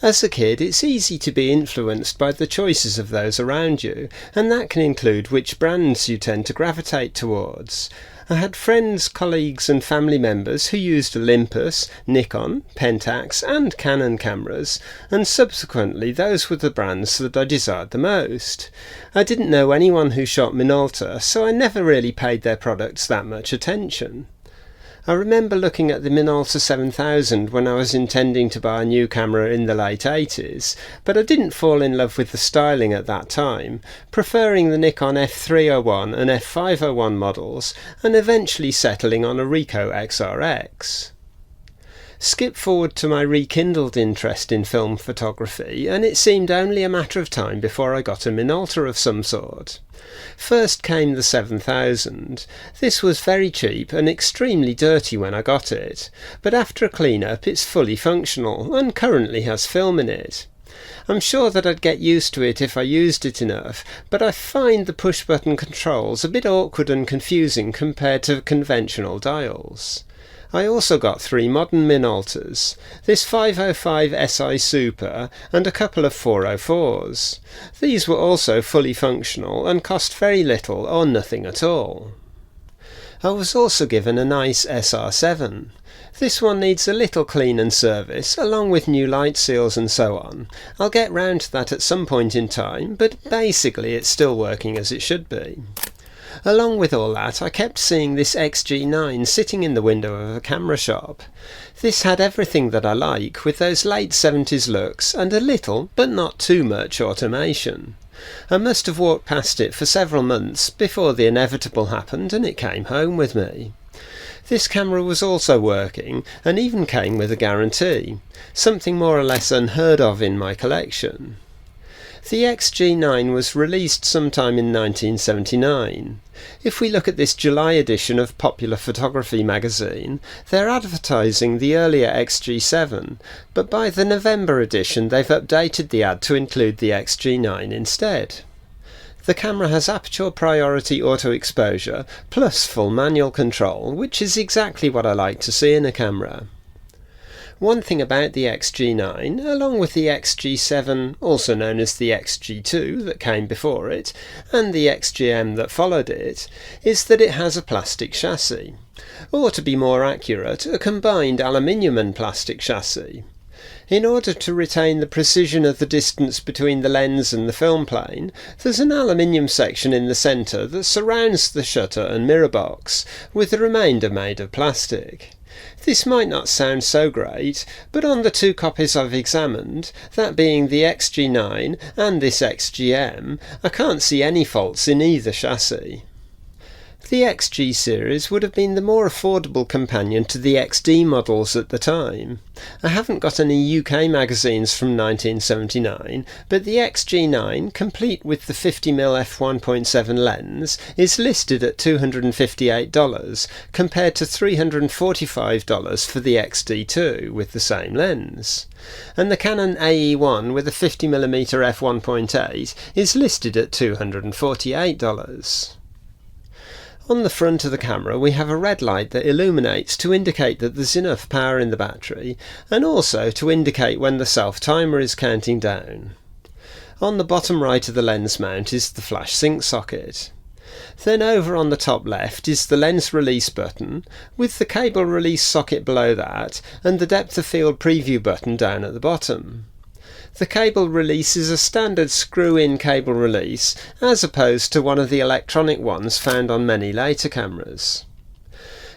As a kid, it's easy to be influenced by the choices of those around you, and that can include which brands you tend to gravitate towards. I had friends, colleagues and family members who used Olympus, Nikon, Pentax and Canon cameras, and subsequently those were the brands that I desired the most. I didn't know anyone who shot Minolta, so I never really paid their products that much attention. I remember looking at the Minolta 7000 when I was intending to buy a new camera in the late 80s, but I didn't fall in love with the styling at that time, preferring the Nikon F301 and F501 models, and eventually settling on a Ricoh XRX. Skip forward to my rekindled interest in film photography, and it seemed only a matter of time before I got a Minolta of some sort. First came the 7000. This was very cheap and extremely dirty when I got it, but after a clean-up it's fully functional and currently has film in it. I'm sure that I'd get used to it if I used it enough, but I find the push-button controls a bit awkward and confusing compared to conventional dials. I also got 3 modern Minoltas, this 505 SI Super and a couple of 404s. These were also fully functional and cost very little or nothing at all. I was also given a nice SR7. This one needs a little clean and service, along with new light seals and so on. I'll get round to that at some point in time, but basically it's still working as it should be. Along with all that, I kept seeing this XG9 sitting in the window of a camera shop. This had everything that I like, with those late 70s looks and a little, but not too much, automation. I must have walked past it for several months before the inevitable happened and it came home with me. This camera was also working and even came with a guarantee, something more or less unheard of in my collection. The XG9 was released sometime in 1979. If we look at this July edition of Popular Photography magazine, they're advertising the earlier XG7, but by the November edition they've updated the ad to include the XG9 instead. The camera has aperture priority auto exposure plus full manual control, which is exactly what I like to see in a camera. One thing about the XG9, along with the XG7, also known as the XG2 that came before it, and the XGM that followed it, is that it has a plastic chassis, or to be more accurate, a combined aluminium and plastic chassis. In order to retain the precision of the distance between the lens and the film plane, there's an aluminium section in the centre that surrounds the shutter and mirror box, with the remainder made of plastic. This might not sound so great, but on the 2 copies I've examined, that being the XG9 and this XGM, I can't see any faults in either chassis. The XG series would have been the more affordable companion to the XD models at the time. I haven't got any UK magazines from 1979, but the XG9, complete with the 50mm f1.7 lens, is listed at $258, compared to $345 for the XD2 with the same lens. And the Canon AE1 with a 50mm f1.8 is listed at $248. On the front of the camera we have a red light that illuminates to indicate that there's enough power in the battery, and also to indicate when the self-timer is counting down. On the bottom right of the lens mount is the flash sync socket. Then over on the top left is the lens release button, with the cable release socket below that, and the depth of field preview button down at the bottom. The cable release is a standard screw-in cable release, as opposed to one of the electronic ones found on many later cameras.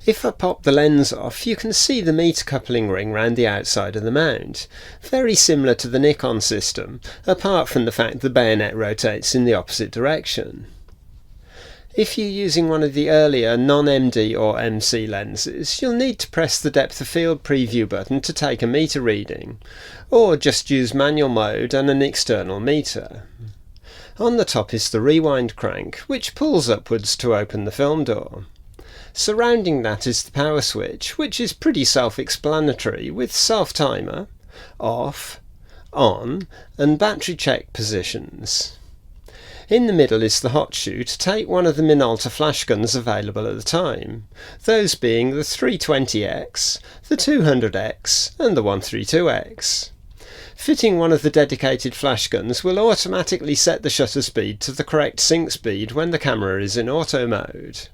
If I pop the lens off, you can see the meter coupling ring round the outside of the mount, very similar to the Nikon system, apart from the fact the bayonet rotates in the opposite direction. If you're using one of the earlier non-MD or MC lenses, you'll need to press the depth of field preview button to take a meter reading, or just use manual mode and an external meter. On the top is the rewind crank, which pulls upwards to open the film door. Surrounding that is the power switch, which is pretty self-explanatory, with self-timer, off, on, and battery check positions. In the middle is the hot shoe to take one of the Minolta flash guns available at the time, those being the 320X, the 200X and the 132X. Fitting one of the dedicated flash guns will automatically set the shutter speed to the correct sync speed when the camera is in auto mode.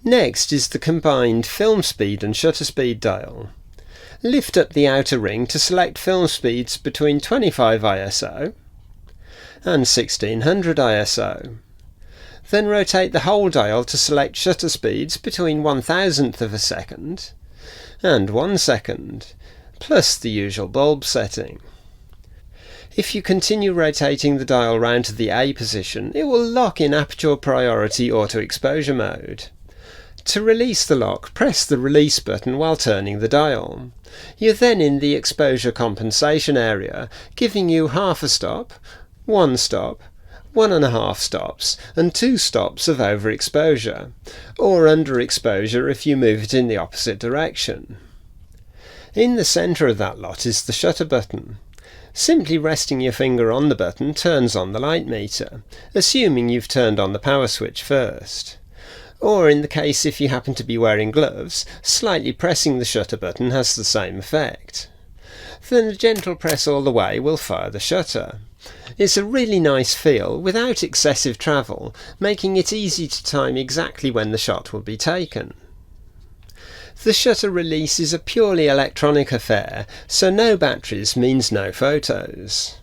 Next is the combined film speed and shutter speed dial. Lift up the outer ring to select film speeds between 25 ISO and 1600 ISO. Then rotate the whole dial to select shutter speeds between 1,000th of a second and 1 second, plus the usual bulb setting. If you continue rotating the dial round to the A position, it will lock in aperture priority auto exposure mode. To release the lock, press the release button while turning the dial. You're then in the exposure compensation area, giving you half a stop, 1 stop, 1.5 stops, and 2 stops of overexposure, or underexposure if you move it in the opposite direction. In the centre of that lot is the shutter button. Simply resting your finger on the button turns on the light meter, assuming you've turned on the power switch first. Or in the case if you happen to be wearing gloves, slightly pressing the shutter button has the same effect. Then a gentle press all the way will fire the shutter. It's a really nice feel without excessive travel, making it easy to time exactly when the shot will be taken. The shutter release is a purely electronic affair, so no batteries means no photos.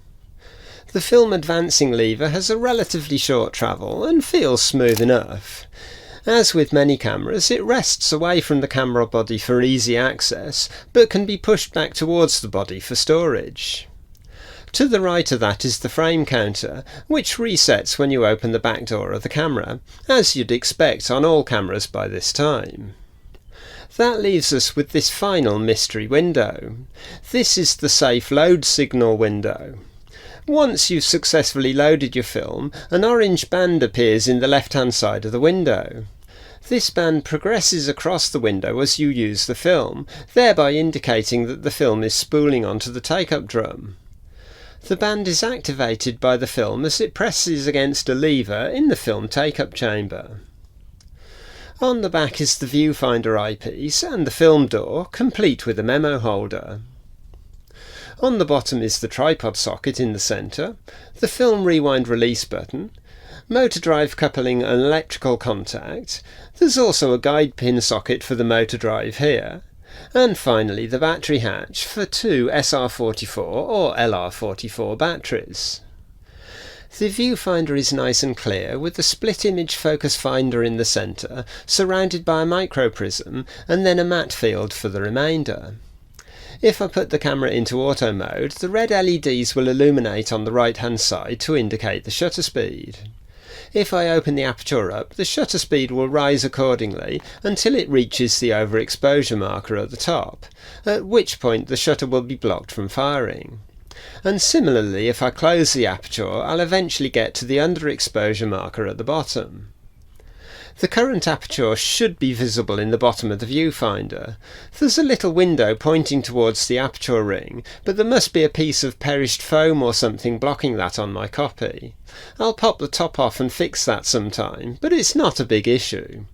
The film advancing lever has a relatively short travel and feels smooth enough. As with many cameras, it rests away from the camera body for easy access, but can be pushed back towards the body for storage. To the right of that is the frame counter, which resets when you open the back door of the camera, as you'd expect on all cameras by this time. That leaves us with this final mystery window. This is the safe load signal window. Once you've successfully loaded your film, an orange band appears in the left-hand side of the window. This band progresses across the window as you use the film, thereby indicating that the film is spooling onto the take-up drum. The band is activated by the film as it presses against a lever in the film take-up chamber. On the back is the viewfinder eyepiece and the film door, complete with a memo holder. On the bottom is the tripod socket in the centre, the film rewind release button, motor drive coupling and electrical contact. There's also a guide pin socket for the motor drive here, and finally the battery hatch for 2 SR44 or LR44 batteries. The viewfinder is nice and clear with the split image focus finder in the centre, surrounded by a microprism and then a matte field for the remainder. If I put the camera into auto mode, the red LEDs will illuminate on the right hand side to indicate the shutter speed. If I open the aperture up, the shutter speed will rise accordingly until it reaches the overexposure marker at the top, at which point the shutter will be blocked from firing. And similarly, if I close the aperture, I'll eventually get to the underexposure marker at the bottom. The current aperture should be visible in the bottom of the viewfinder. There's a little window pointing towards the aperture ring, but there must be a piece of perished foam or something blocking that on my copy. I'll pop the top off and fix that sometime, but it's not a big issue.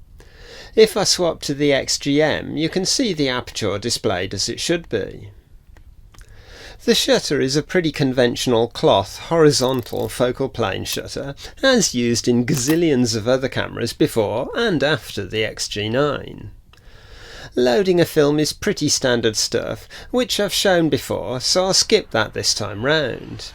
If I swap to the XGM, you can see the aperture displayed as it should be. The shutter is a pretty conventional cloth horizontal focal plane shutter, as used in gazillions of other cameras before and after the XG9. Loading a film is pretty standard stuff, which I've shown before, so I'll skip that this time round.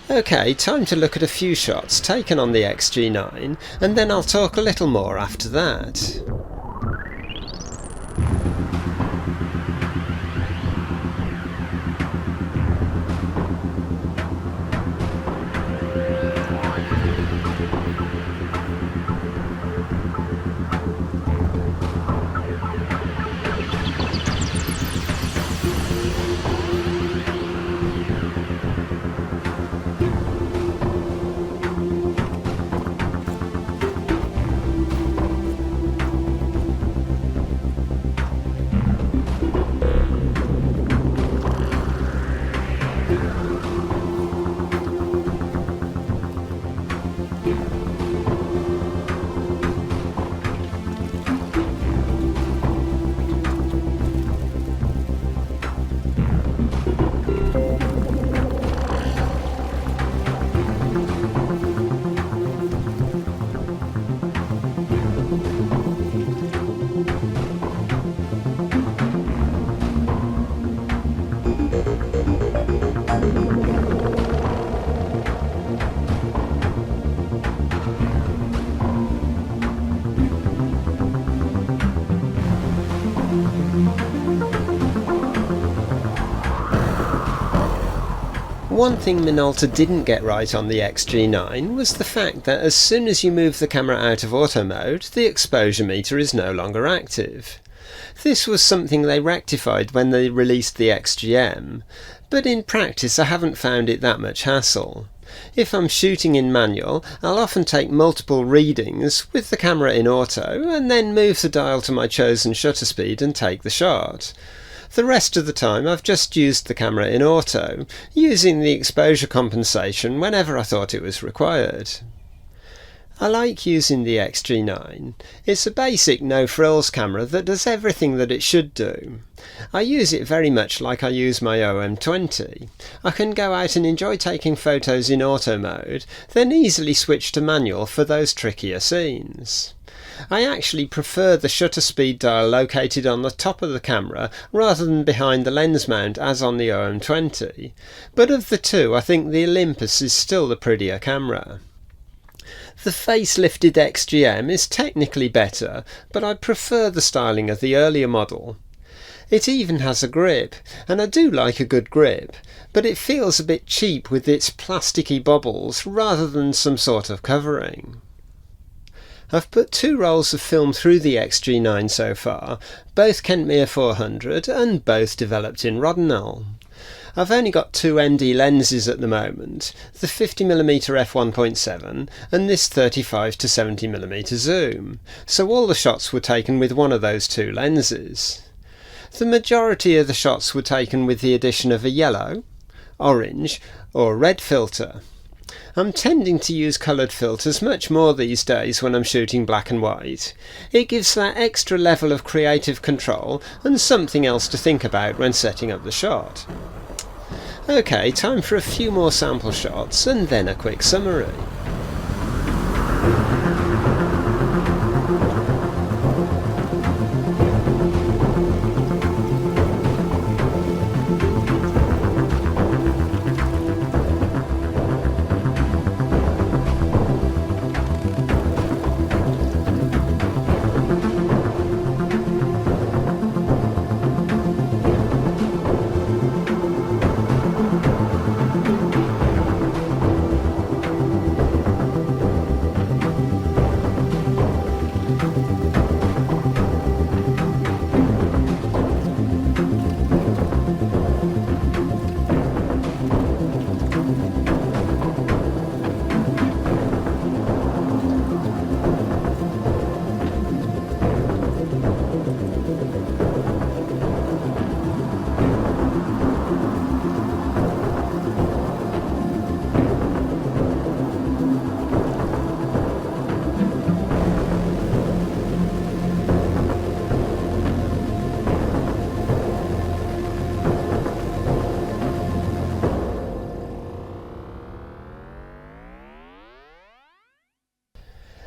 Okay, time to look at a few shots taken on the XG9, and then I'll talk a little more after that. One thing Minolta didn't get right on the XG9 was the fact that as soon as you move the camera out of auto mode, the exposure meter is no longer active. This was something they rectified when they released the XGM, but in practice I haven't found it that much hassle. If I'm shooting in manual, I'll often take multiple readings with the camera in auto and then move the dial to my chosen shutter speed and take the shot. The rest of the time I've just used the camera in auto, using the exposure compensation whenever I thought it was required. I like using the XG9. It's a basic no-frills camera that does everything that it should do. I use it very much like I use my OM20. I can go out and enjoy taking photos in auto mode, then easily switch to manual for those trickier scenes. I actually prefer the shutter speed dial located on the top of the camera rather than behind the lens mount as on the OM20, but of the two I think the Olympus is still the prettier camera. The facelifted XGM is technically better, but I prefer the styling of the earlier model. It even has a grip, and I do like a good grip, but it feels a bit cheap with its plasticky bobbles rather than some sort of covering. I've put 2 rolls of film through the XG9 so far, both Kentmere 400 and both developed in Rodinal. I've only got 2 ND lenses at the moment, the 50mm f1.7 and this 35-70mm zoom, so all the shots were taken with one of those 2 lenses. The majority of the shots were taken with the addition of a yellow, orange or red filter. I'm tending to use coloured filters much more these days when I'm shooting black and white. It gives that extra level of creative control and something else to think about when setting up the shot. Okay, time for a few more sample shots and then a quick summary.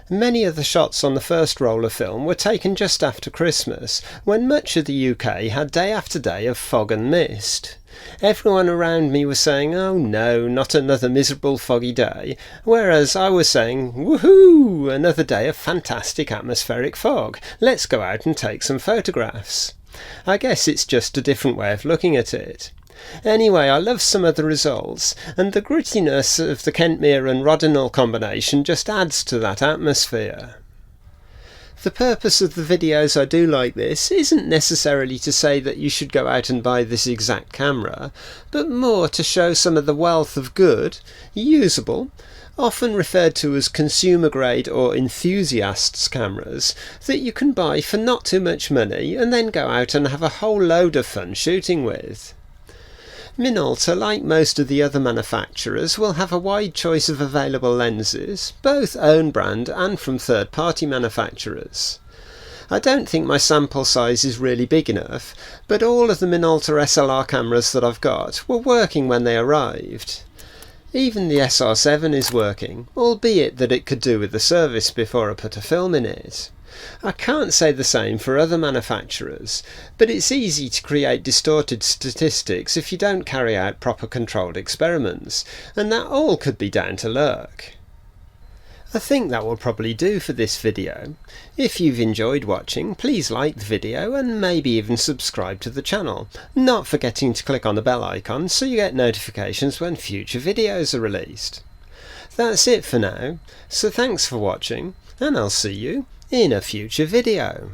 Many of the shots on the first roll of film were taken just after Christmas, when much of the UK had day after day of fog and mist. Everyone around me was saying, "Oh no, not another miserable foggy day," whereas I was saying, "Woohoo! Another day of fantastic atmospheric fog. Let's go out and take some photographs." I guess it's just a different way of looking at it. Anyway, I love some of the results, and the grittiness of the Kentmere and Rodinal combination just adds to that atmosphere. The purpose of the videos I do like this isn't necessarily to say that you should go out and buy this exact camera, but more to show some of the wealth of good, usable, often referred to as consumer grade or enthusiasts cameras, that you can buy for not too much money and then go out and have a whole load of fun shooting with. Minolta, like most of the other manufacturers, will have a wide choice of available lenses, both own brand and from third-party manufacturers. I don't think my sample size is really big enough, but all of the Minolta SLR cameras that I've got were working when they arrived. Even the SR7 is working, albeit that it could do with the service before I put a film in it. I can't say the same for other manufacturers, but it's easy to create distorted statistics if you don't carry out proper controlled experiments, and that all could be down to luck. I think that will probably do for this video. If you've enjoyed watching, please like the video and maybe even subscribe to the channel, not forgetting to click on the bell icon so you get notifications when future videos are released. That's it for now, so thanks for watching, and I'll see you in a future video.